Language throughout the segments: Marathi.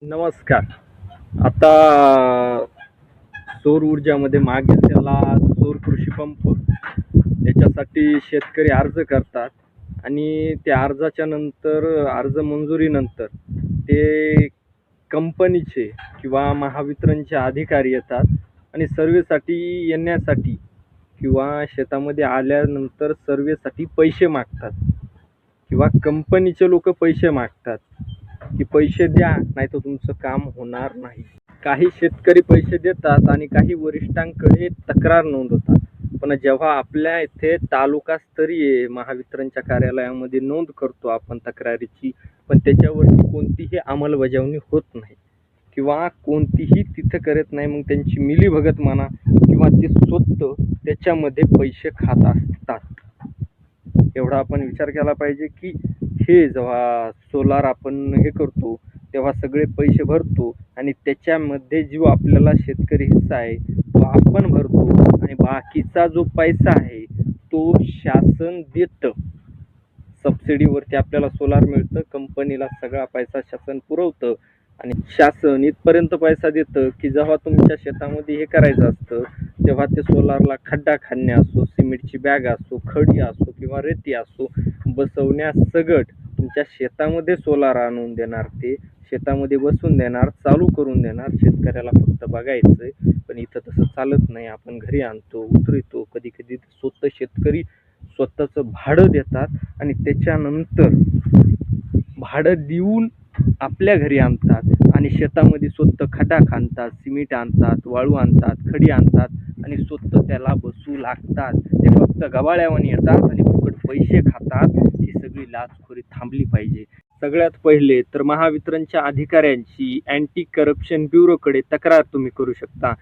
नमस्कार. आता सौर ऊर्जामध्ये मागे त्याला सौर कृषी पंप याच्यासाठी शेतकरी अर्ज करतात आणि त्या अर्जाच्या नंतर अर्ज मंजुरीनंतर ते कंपनीचे किंवा महावितरणचे अधिकारी येतात आणि सर्व्हेसाठी येण्यासाठी किंवा शेतामध्ये आल्यानंतर सर्व्हेसाठी पैसे मागतात किंवा कंपनीचे लोक पैसे मागतात की पैसे द्या नाही तर तुमचं काम होणार नाही. काही शेतकरी पैसे देतात आणि काही वरिष्ठांकडे तक्रार नोंदवतात. पण जेव्हा आपल्या इथे तालुकास्तरीय महावितरणच्या कार्यालयामध्ये नोंद करतो आपण तक्रारीची, पण त्याच्यावरती कोणतीही अंमलबजावणी होत नाही किंवा कोणतीही तिथं करत नाही. मग त्यांची मिलीभगत म्हणा किंवा ते स्वतः त्याच्यामध्ये पैसे खात असतात. एवढा आपण विचार केला पाहिजे की हे जेव्हा सोलार आपण हे करतो तेव्हा सगळे पैसे भरतो आणि त्याच्यामध्ये जो आपल्याला शेतकरी हिस्सा आहे तो आपण भरतो आणि बाकीचा जो पैसा आहे तो शासन देतं. सबसिडीवरती आपल्याला सोलार मिळतं, कंपनीला सगळा पैसा शासन पुरवतं आणि शासन इथपर्यंत पैसा देतं की जेव्हा तुमच्या शेतामध्ये हे करायचं असतं तेव्हा ते सोलारला खड्डा खाणे असो, सिमेंटची बॅग असो, खडी असो किंवा रेती असो बसवण्यासकट तुमच्या शेतामध्ये सोलार आणून देणार, ते शेतामध्ये बसून देणार, चालू करून देणार. शेतकऱ्याला फक्त बघायचंय. पण इथं तसं चालत नाही. आपण घरी आणतो, उतरवतो, कधी कधी स्वतः शेतकरी स्वतःचं भाडं देतात आणि त्याच्यानंतर भाडं देऊन आपल्या घरी आणतात आणि शेतामध्ये स्वतः खड्डा खाणतात, सिमेंट आणतात, वाळू आणतात, खडी आणतात आणि स्वतः त्याला बसू लागतात. ते फक्त गबाळ्यावानी येतात आणि फुकट पैसे खातात. ही सगळी लाचखोरी थांबली पाहिजे. सगळ्यात पहिले तर महावितरणच्या अधिकाऱ्यांची अँटी करप्शन ब्युरोकडे तक्रार तुम्ही करू शकता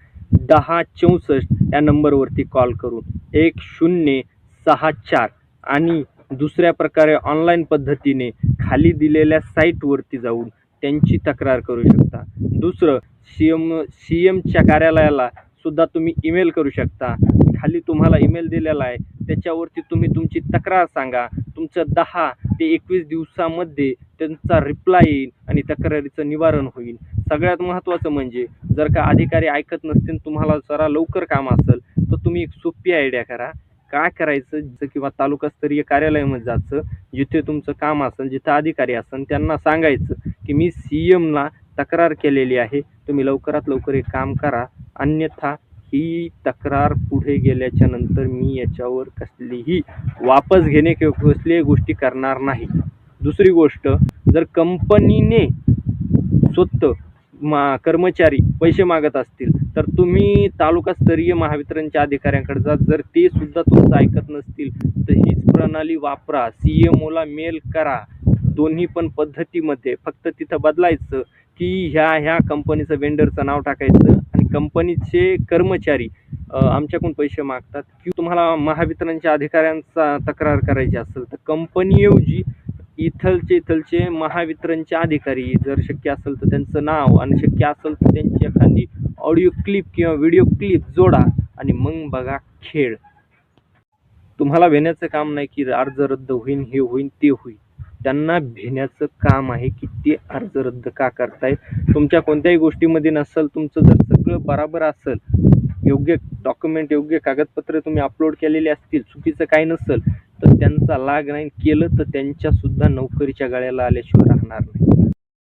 1064 या नंबरवरती कॉल करून 1064 आणि दुसऱ्या प्रकारे ऑनलाईन पद्धतीने खाली दिलेल्या साईटवरती जाऊन त्यांची तक्रार करू शकता. दुसरं सीएमच्या कार्यालयाला सुद्धा तुम्ही ईमेल करू शकता. खाली तुम्हाला ईमेल दिलेला आहे त्याच्यावरती तुम्ही तुमची तक्रार सांगा. तुमचं 10 ते 21 दिवसामध्ये त्यांचा रिप्लाय येईल आणि तक्रारीचं निवारण होईल. सगळ्यात महत्त्वाचं म्हणजे जर का अधिकारी ऐकत नसतील, तुम्हाला जरा लवकर काम असेल तर तुम्ही एक सोपी आयडिया करा. काय करायचं किंवा तालुकास्तरीय कार्यालयामध्ये जायचं, जिथे तुमचं काम असेल, जिथं अधिकारी असेल त्यांना सांगायचं की मी सीएमला तक्रार केलेली आहे, तुम्ही लवकरात लवकर एक काम करा, अन्यथा ही तक्रार पुढे गेल्याच्या नंतर मी याच्यावर कसलीही वापस घेणे किंवा कसलीही गोष्टी करणार नाही. दुसरी गोष्ट, जर कंपनीने स्वतः कर्मचारी पैसे मागत असतील तर तुम्ही तालुकास्तरीय महावितरणच्या अधिकाऱ्यांकडे जा. जर ते सुद्धा तुमचं ऐकत नसतील तर हीच प्रणाली वापरा, सीएमओला मेल करा. दोन्ही पण पद्धतीमध्ये फक्त तिथं बदलायचं की ह्या कंपनीचं वेंडरचं नाव टाकायचं आणि कंपनीचे कर्मचारी आमच्याकडून पैसे मागतात की तुम्हाला महावितरणच्या अधिकाऱ्यांचा तक्रार करायची असेल तर कंपनीऐवजी इथलचे महावितरणचे अधिकारी, जर शक्य असेल तर त्यांचं नाव आणि शक्य असेल तर त्यांची एखादी ऑडिओ क्लिप किंवा व्हिडिओ क्लिप जोडा आणि मग बघा खेळ. तुम्हाला भेण्याचं काम नाही की अर्ज रद्द होईल, हे होईल, ते होईल. त्यांना भेण्याचं काम आहे की ते अर्ज रद्द का करतायत. तुमच्या कोणत्याही गोष्टीमध्ये नसेल, तुमचं जर सगळं बरोबर असेल, योग्य डॉक्युमेंट, योग्य कागदपत्र तुम्ही अपलोड केलेली असतील, चुकीचं काही नसेल तर त्यांचा लाग नाही. केलं तर त्यांच्या सुद्धा नोकरीच्या गळ्याला आल्याशिवाय राहणार नाही.